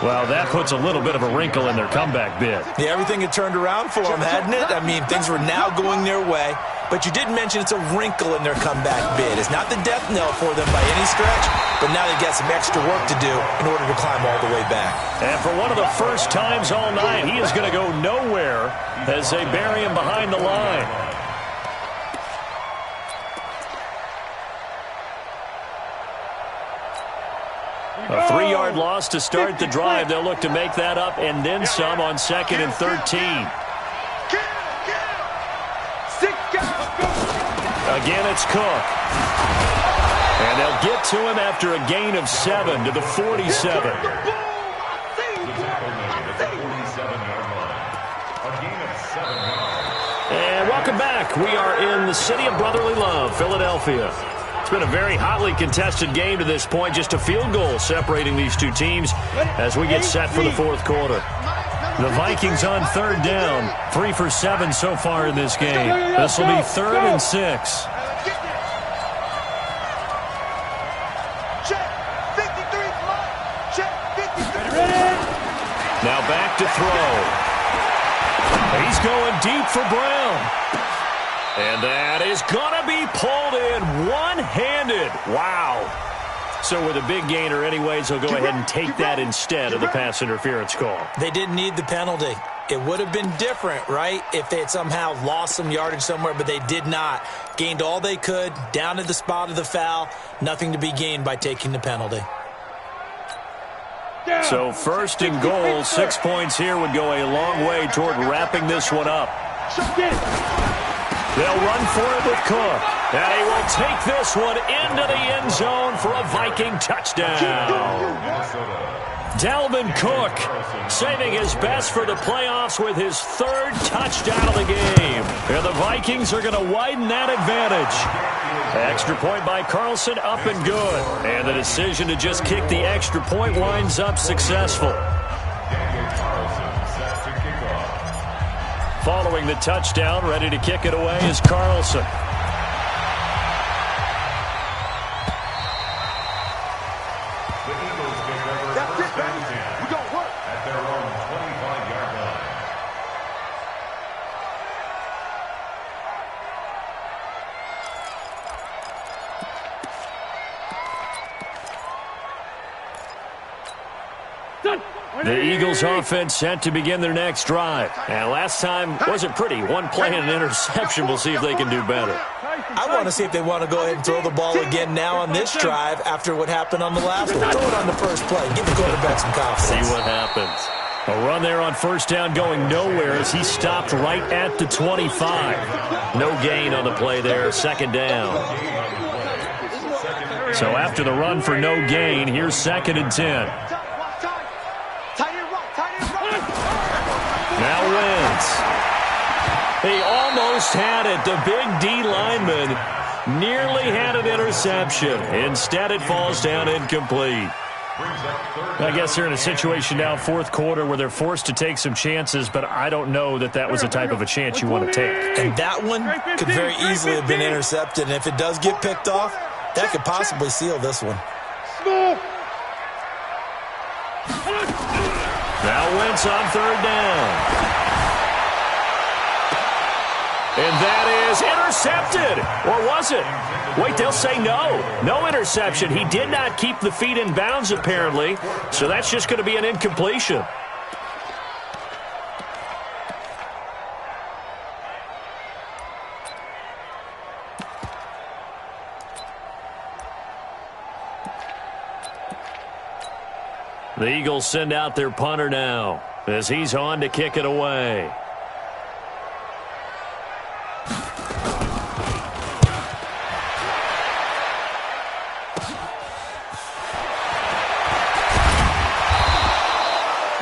Well, that puts a little bit of a wrinkle in their comeback bid. Yeah, everything had turned around for them, hadn't it? I mean, things were now going their way. But you did mention it's a wrinkle in their comeback bid. It's not the death knell for them by any stretch, but now they've got some extra work to do in order to climb all the way back. And for one of the first times all night, he is going to go nowhere as they bury him behind the line. A 3-yard loss to start the drive. They'll look to make that up and then some on 2nd and 13. Again, it's Cook. And they'll get to him after a gain of 7 to the 47. And welcome back. We are in the city of brotherly love, Philadelphia. It's been a very hotly contested game to this point. Just a field goal separating these two teams as we get set for the 4th quarter. The Vikings on 3rd down. 3 for 7 so far in this game. This will be 3rd and 6. Now back to throw. He's going deep for Brown. And that is going to be pulled in one-handed. Wow. So with a big gainer anyways, they'll go ahead and take that instead of the pass interference call. They didn't need the penalty. It would have been different, right, if they had somehow lost some yardage somewhere, but they did not. Gained all they could, down to the spot of the foul. Nothing to be gained by taking the penalty. So first and goal, 6 points here would go a long way toward wrapping this one up. They'll run for it with Cook. And he will take this one into the end zone for a Viking touchdown. Dalvin Cook saving his best for the playoffs with his third touchdown of the game. And the Vikings are going to widen that advantage. Extra point by Carlson, up and good. And the decision to just kick the extra point winds up successful. Following the touchdown, ready to kick it away is Carlson. The Eagles offense set to begin their next drive. And last time wasn't pretty. One play and an interception. We'll see if they can do better. I want to see if they want to go ahead and throw the ball again now on this drive after what happened on the last one. Throw it on the first play. Give the quarterback some confidence. See what happens. A run there on first down going nowhere as he stopped right at the 25. No gain on the play there. Second down. So after the run for no gain, here's 2nd and 10. Now Wentz. He almost had it. The big D lineman nearly had an interception. Instead, it falls down incomplete. I guess they're in a situation now, fourth quarter, where they're forced to take some chances, but I don't know that that was the type of a chance you want to take. And that one could very easily have been intercepted. And if it does get picked off, that could possibly seal this one. Now Wentz on third down. And that is intercepted. Or was it? Wait, they'll say no. No interception. He did not keep the feet in bounds, apparently. So that's just going to be an incompletion. The Eagles send out their punter now as he's on to kick it away.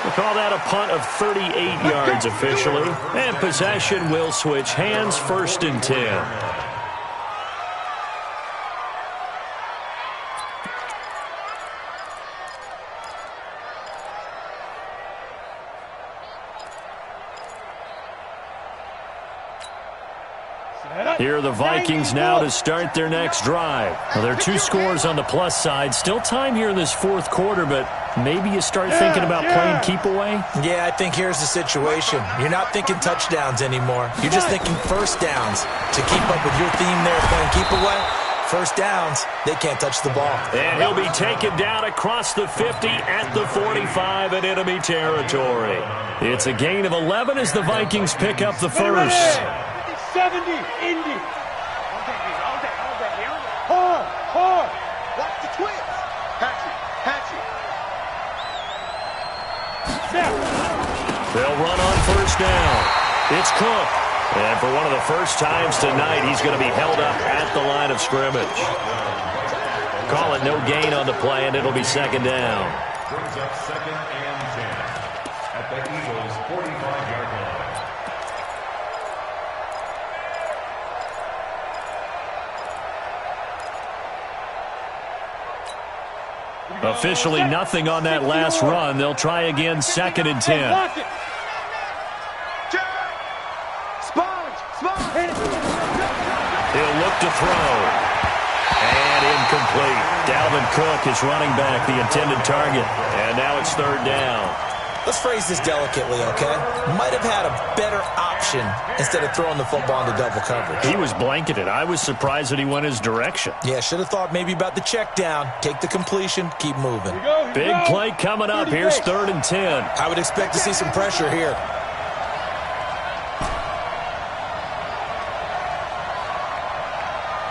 We'll call that a punt of 38 yards officially. And possession will switch hands, 1st and 10. Here are the Vikings now to start their next drive. Well, there are 2 scores on the plus side. Still time here in this fourth quarter, but maybe you start thinking about playing keep away? Yeah, I think here's the situation. You're not thinking touchdowns anymore. You're just thinking first downs. To keep up with your theme there, playing keep away, first downs, they can't touch the ball. And he'll be taken down across the 50 at the 45 in enemy territory. It's a gain of 11 as the Vikings pick up the first. 70, Indy. Hard. Watch the twist. Patchy. They'll run on first down. It's Cook. And for one of the first times tonight, he's going to be held up at the line of scrimmage. Call it no gain on the play, and it'll be 2nd down. Brings up 2nd and 10 at the Eagles' 45-yard line. Officially nothing on that last run. They'll try again, 2nd and 10. He'll look to throw. And incomplete. Dalvin Cook is running back, the intended target. And now it's 3rd down. Let's phrase this delicately, okay? Might have had a better option instead of throwing the football into double coverage. He was blanketed. I was surprised that he went his direction. Yeah, should have thought maybe about the check down. Take the completion, keep moving. Big play coming up. Here's 3rd and 10. I would expect to see some pressure here.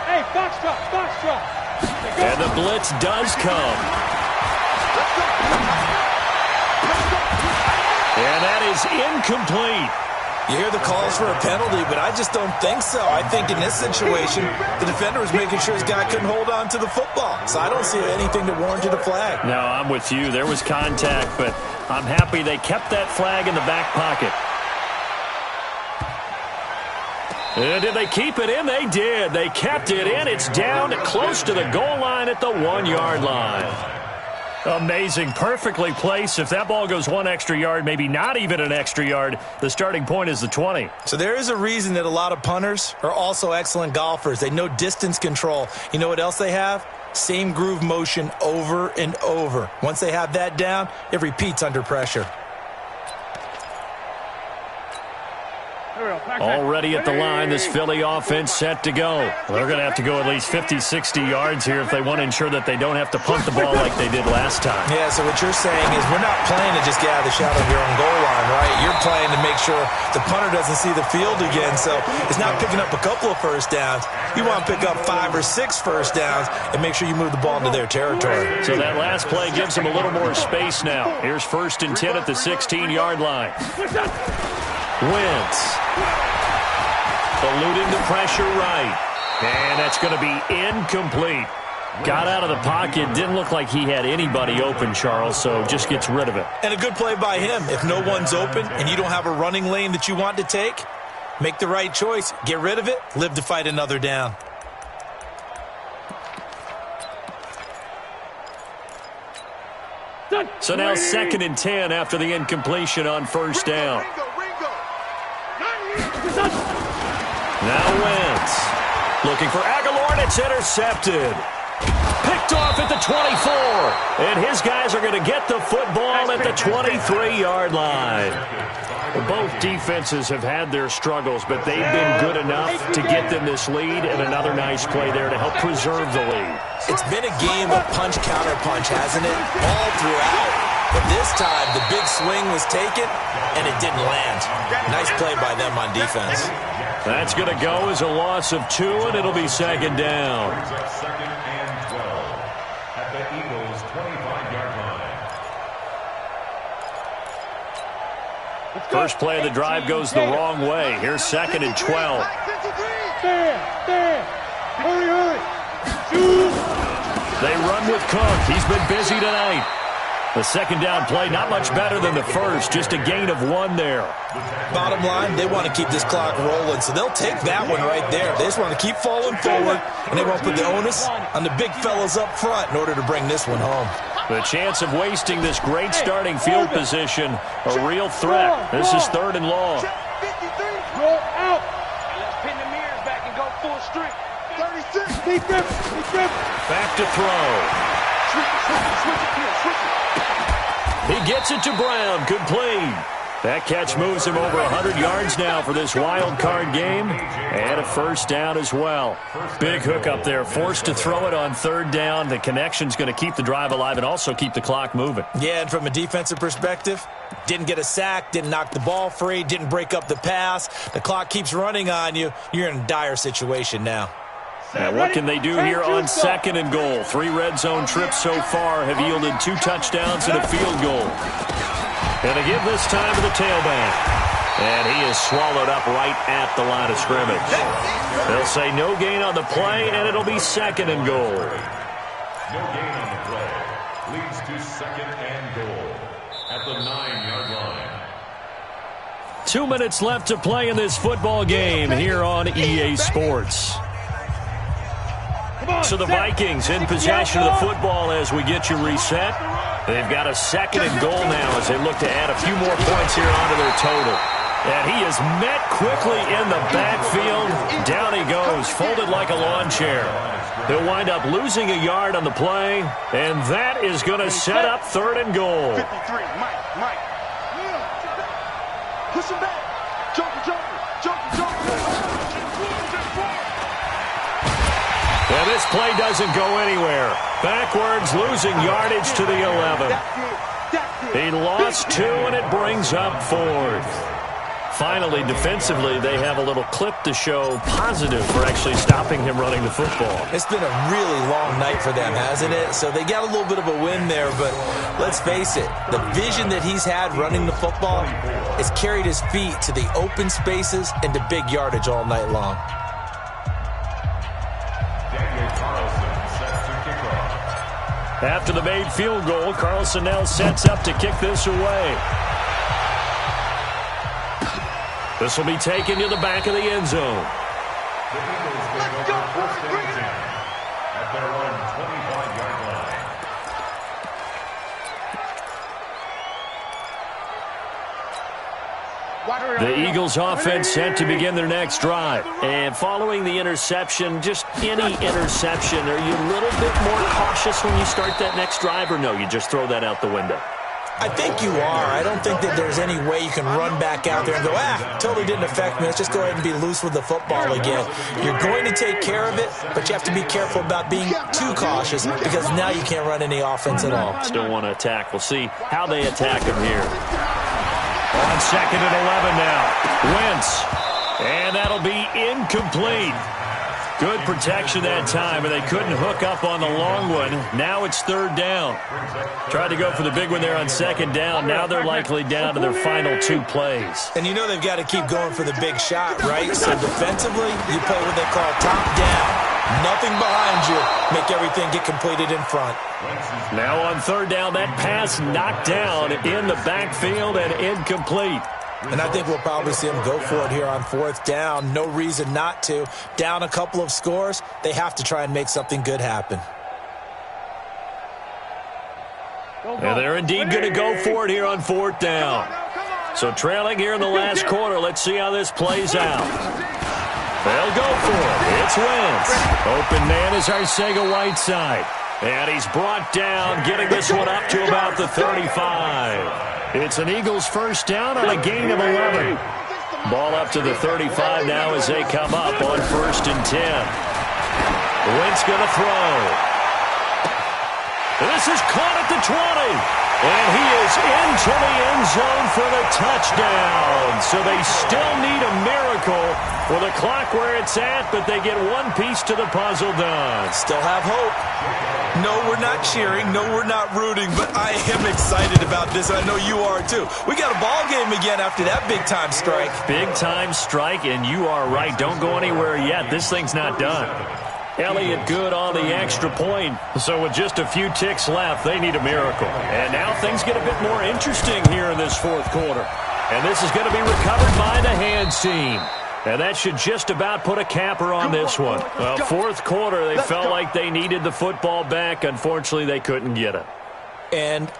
Hey, foxtrot. And the blitz does come. And that is incomplete. You hear the calls for a penalty, but I just don't think so. I think in this situation, the defender was making sure his guy couldn't hold on to the football. So I don't see anything that warranted a flag. No, I'm with you. There was contact, but I'm happy they kept that flag in the back pocket. And did they keep it in? They did. They kept it in. It's down close to the goal line at the 1-yard line. Amazing. Perfectly placed. If that ball goes 1 extra yard, maybe not even an extra yard, the starting point is the 20. So there is a reason that a lot of punters are also excellent golfers. They know distance control. You know what else they have? Same groove motion over and over. Once they have that down, it repeats under pressure. Already at the line, this Philly offense set to go. They're going to have to go at least 50, 60 yards here if they want to ensure that they don't have to punt the ball like they did last time. Yeah, so what you're saying is we're not playing to just get out of the shadow of your own goal line, right? You're playing to make sure the punter doesn't see the field again. So it's not picking up a couple of first downs. You want to pick up 5 or 6 first downs and make sure you move the ball into their territory. So that last play gives them a little more space now. Here's 1st and 10 at the 16-yard line. Wentz eluding the pressure right. And that's going to be incomplete. Got out of the pocket. Didn't look like he had anybody open, Charles, so just gets rid of it. And a good play by him. If no one's open and you don't have a running lane that you want to take, make the right choice. Get rid of it. Live to fight another down. So now 2nd and 10 after the incompletion on 1st down. Now Wentz looking for Aguilar, and it's intercepted. Picked off at the 24. And his guys are going to get the football at the 23-yard line. Both defenses have had their struggles, but they've been good enough to get them this lead, and another nice play there to help preserve the lead. It's been a game of punch-counter-punch, hasn't it? All throughout. But this time, the big swing was taken, and it didn't land. Nice play by them on defense. That's going to go as a loss of 2, and it'll be 2nd down. 2nd and 12 at the Eagles' 25-yard line. First play of the drive goes the wrong way. Here's 2nd and 12. Hurry. They run with Cook. He's been busy tonight. The 2nd down play, not much better than the first. Just a gain of 1 there. Bottom line, they want to keep this clock rolling, so they'll take that one right there. They just want to keep falling forward, and they won't put the onus on the big fellas up front in order to bring this one home. The chance of wasting this great starting field position, a real threat. This is 3rd and long. Roll out. Let's pin the mirrors back and go full strength. 36. Deep grip. Back to throw. Switch it. He gets it to Brown, complete. That catch moves him over 100 yards now for this wild card game, and a 1st down as well. Big hook up there, forced to throw it on 3rd down. The connection's going to keep the drive alive and also keep the clock moving. Yeah, and from a defensive perspective, didn't get a sack, didn't knock the ball free, didn't break up the pass. The clock keeps running on you. You're in a dire situation now. Now, what can they do here on 2nd and goal? 3 red zone trips so far have yielded 2 touchdowns and a field goal. And they give this time to the tailback. And he is swallowed up right at the line of scrimmage. They'll say no gain on the play, and it'll be 2nd and goal. No gain on the play. Leads to 2nd and goal at the 9-yard line. 2 minutes left to play in this football game here on EA Sports. So the Vikings in possession of the football as we get you reset. They've got a 2nd and goal now as they look to add a few more points here onto their total. And he is met quickly in the backfield. Down he goes, folded like a lawn chair. He'll wind up losing a yard on the play, and that is going to set up 3rd and goal. 53, Mike. Push him back. Jumper. And this play doesn't go anywhere. Backwards, losing yardage to the 11. He lost 2, and it brings up 4th. Finally, defensively, they have a little clip to show positive for actually stopping him running the football. It's been a really long night for them, hasn't it? So they got a little bit of a win there, but let's face it, the vision that he's had running the football has carried his feet to the open spaces and to big yardage all night long. After the made field goal, Carlson now sets up to kick this away. This will be taken to the back of the end zone. The Eagles take over first and 10 at their own 25-yard line. The Eagles offense set to begin their next drive. And following the interception, just any interception, are you a little bit more cautious when you start that next drive, or no, you just throw that out the window? I think you are. I don't think that there's any way you can run back out there and go, totally didn't affect me. Let's just go ahead and be loose with the football again. You're going to take care of it, but you have to be careful about being too cautious because now you can't run any offense at all. Still want to attack. We'll see how they attack him here. On 2nd and 11 now. Wentz. And that'll be incomplete. Good protection that time, and they couldn't hook up on the long one. Now it's 3rd down. Tried to go for the big one there on 2nd down. Now they're likely down to their final 2 plays. And you know they've got to keep going for the big shot, right? So defensively, you play what they call top down. Nothing behind you. Make everything get completed in front. Now on 3rd down, that pass knocked down in the backfield and incomplete. And I think we'll probably see them go for it here on 4th down. No reason not to. Down a couple of scores, they have to try and make something good happen. And they're indeed going to go for it here on 4th down. So trailing here in the last quarter, let's see how this plays out. They'll go for it. It's Wentz. Open man is Arcega-Whiteside. And he's brought down, getting this one up to about the 35. It's an Eagles first down on a gain of 11. Ball up to the 35 now as they come up on 1st and 10. Wentz going to throw. This is caught at the 20. And he is into the end zone for the touchdown. So they still need a miracle with the clock where it's at, but they get one piece to the puzzle done. Still have hope. No, we're not cheering. No, we're not rooting, but I am excited about this. I know you are too. We got a ball game again after that big-time strike. Big-time strike, and you are right. Don't go anywhere yet. This thing's not done. Elliott good on the extra point. So with just a few ticks left, they need a miracle. And now things get a bit more interesting here in this 4th quarter. And this is going to be recovered by the hands team. And that should just about put a capper on this one. Well, 4th quarter, they felt like they needed the football back. Unfortunately, they couldn't get it. And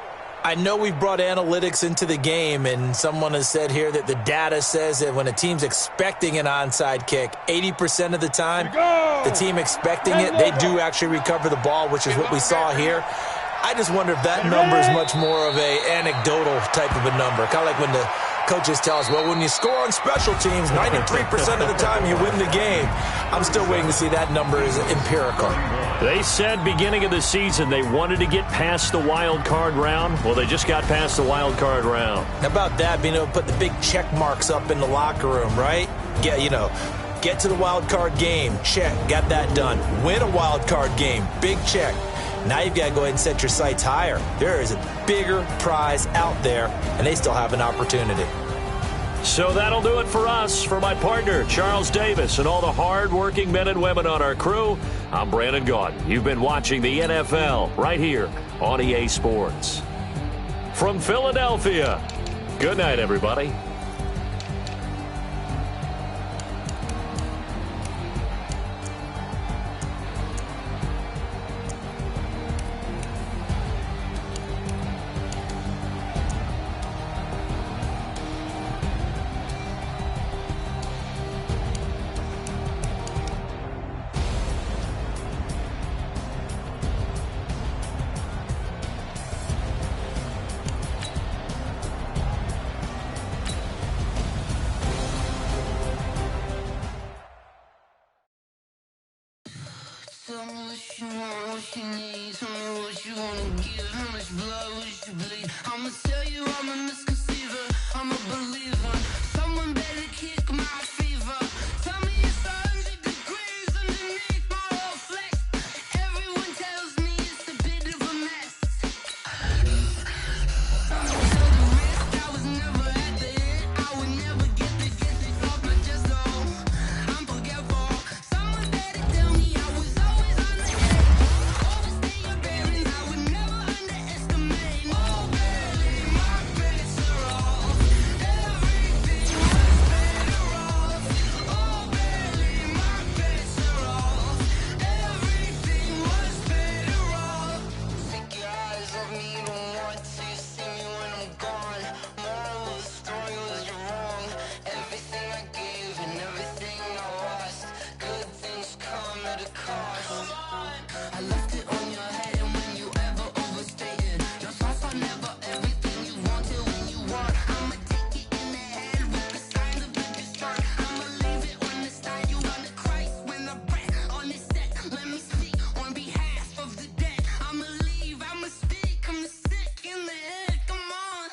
I know we've brought analytics into the game, and someone has said here that the data says that when a team's expecting an onside kick, 80% of the time, the team expecting it, they do actually recover the ball, which is what we saw here. I just wonder if that number is much more of a anecdotal type of a number, kind of like when the coaches tell us, well, when you score on special teams, 93% of the time you win the game. I'm still waiting to see that number is empirical. They said beginning of the season they wanted to get past the wild card round. Well, they just got past the wild card round. How about that, being able to put the big check marks up in the locker room, right? Get to the wild card game, check, got that done. Win a wild card game, big check. Now you've got to go ahead and set your sights higher. There is a bigger prize out there, and they still have an opportunity. So that'll do it for us. For my partner, Charles Davis, and all the hard-working men and women on our crew, I'm Brandon Gaudin. You've been watching the NFL right here on EA Sports. From Philadelphia, good night, everybody. what you need, tell me what you wanna give. How much blood would you bleed? I'ma tell you I'm a misconceiver, I'm a believer. Someone better kick my fever. Tell me it's 100 degrees underneath my whole flesh. Everyone tells me it's a bit of a mess. Till the risk, I was never at the end. I would never get this off my chest, though. I'm forgetful. Someone better tell me I was always on the edge. Overstay your bearings, I would never underestimate. Oh, barely, my bets are off. Everything was better off. Oh, barely, my bets are off. Everything was better off. Take your eyes off me, you don't want to see me when I'm gone. Moral of the story was you're wrong. Everything I gave and everything I lost. Good things come at a cost. I left it on your head, and when you ever overstated, your thoughts are never everything you wanted when you want. I'ma take it in the head with the signs of a destroy. I'ma leave it on the side. You want to Christ when I breath on this set. Let me speak on behalf of the dead. I'ma leave, I'ma speak. I'm sick in the head. Come on,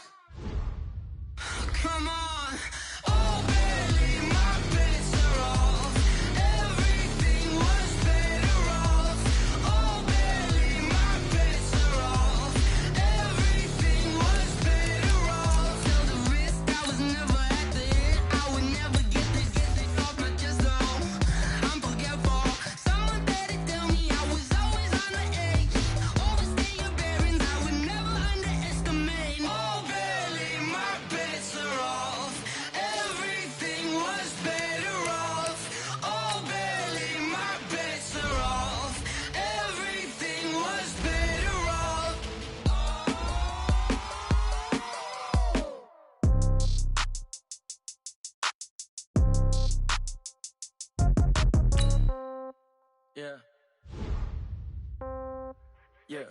come on. Oh, barely, my bets are off. Everything was better off. Oh, barely, my bets are off. Everything was better off. Till the risk, I was never at the end. I would never get this off my chest, though. I'm forgetful. Someone better tell me I was always on the edge. Overstay your bearings, I would never underestimate. Oh, barely, my bets are off. Everything was better off. Oh, barely, my bets are off. Everything was better off. Yeah. Yeah.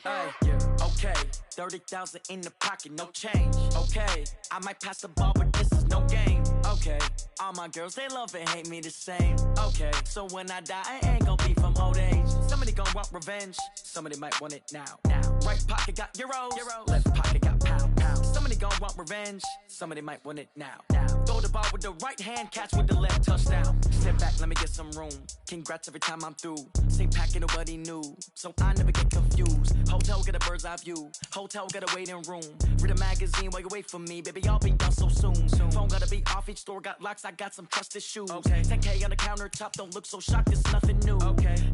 Ay, yeah. Okay. 30,000 in the pocket, no change. Okay. I might pass the ball, but this is no game. Okay. All my girls, they love and hate me the same. Okay. So when I die, I ain't gon' be from old age. Somebody gon' want revenge. Somebody might want it now. Right pocket got euros. Left pocket got pound. Somebody gon' want revenge. Somebody might want it now. Throw the ball with the right hand, catch with the left, touchdown. Step back, let me get some room. Congrats every time I'm through. Same packet, nobody knew. So I never get confused. Hotel get a bird's eye view. Hotel get a waiting room. Read a magazine while you wait for me. Baby, I'll be done so soon. Phone gotta be off, each store got locks. I got some trusted shoes. 10K on the countertop, don't look so shocked, it's nothing new.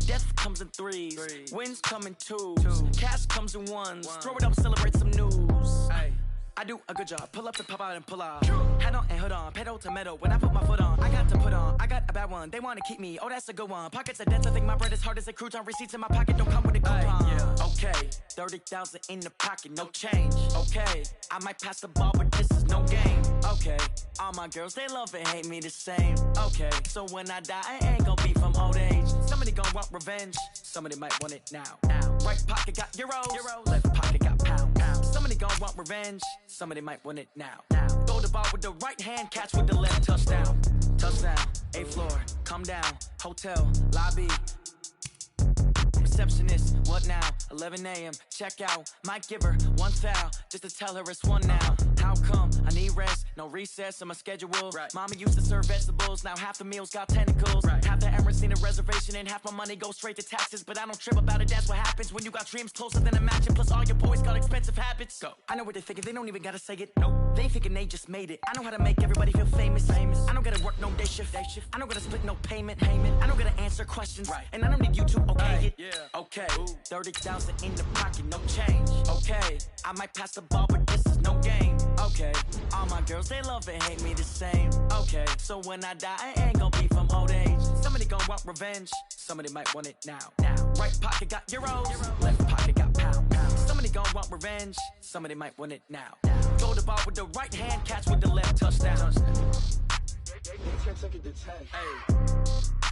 Death comes in threes. Wins come in twos. Cash comes in ones. Throw it up, celebrate some news. I do a good job. Pull up and pop out and pull out. Hat on and hood on. Pedal to metal. When I put my foot on, I got to put on. I got a bad one. They want to keep me. Oh, that's a good one. Pockets are dense. I think my bread is hard as a crouton. Receipts in my pocket don't come with a coupon. Okay. 30,000 in the pocket. No change. Okay. I might pass the ball, but this is no game. Okay. All my girls, they love and hate me the same. Okay. So when I die, I ain't gon' be from old age. Somebody gon' want revenge. Somebody might want it now. Right pocket got euros. Left pocket got pound. Somebody gon' want revenge. Somebody might want it now. Throw the ball with the right hand, catch with the left, touchdown. Touchdown, 8th floor, come down, hotel, lobby. Receptionist, what now? 11 a.m., check out. Might give her one foul, just to tell her it's one now. How come? I need rest, no recess in my schedule. Mama used to serve vegetables, now half the meals got tentacles. Half the Emirates need a reservation and half my money goes straight to taxes. But I don't trip about it, that's what happens when you got dreams closer than a mansion. Plus all your boys got expensive habits. Go. I know what they're thinking, they don't even gotta say it. Nope. They thinking they just made it. I know how to make everybody feel famous. I don't gotta work no day shift. I don't gotta split no payment. I don't gotta answer questions. And I don't need you to okay it. Okay, 30,000 in the pocket, no change. Okay, I might pass the ball, but this is no game. Okay, all my girls, they love and hate me the same. Okay, so when I die, I ain't gon' be from old age. Somebody gon' want revenge. Somebody might want it now. Right pocket got euros. Left pocket got pound. Somebody gon' want revenge. Somebody might want it now. Throw the ball with the right hand, catch with the left, touchdown. They can't take it to 10. Hey.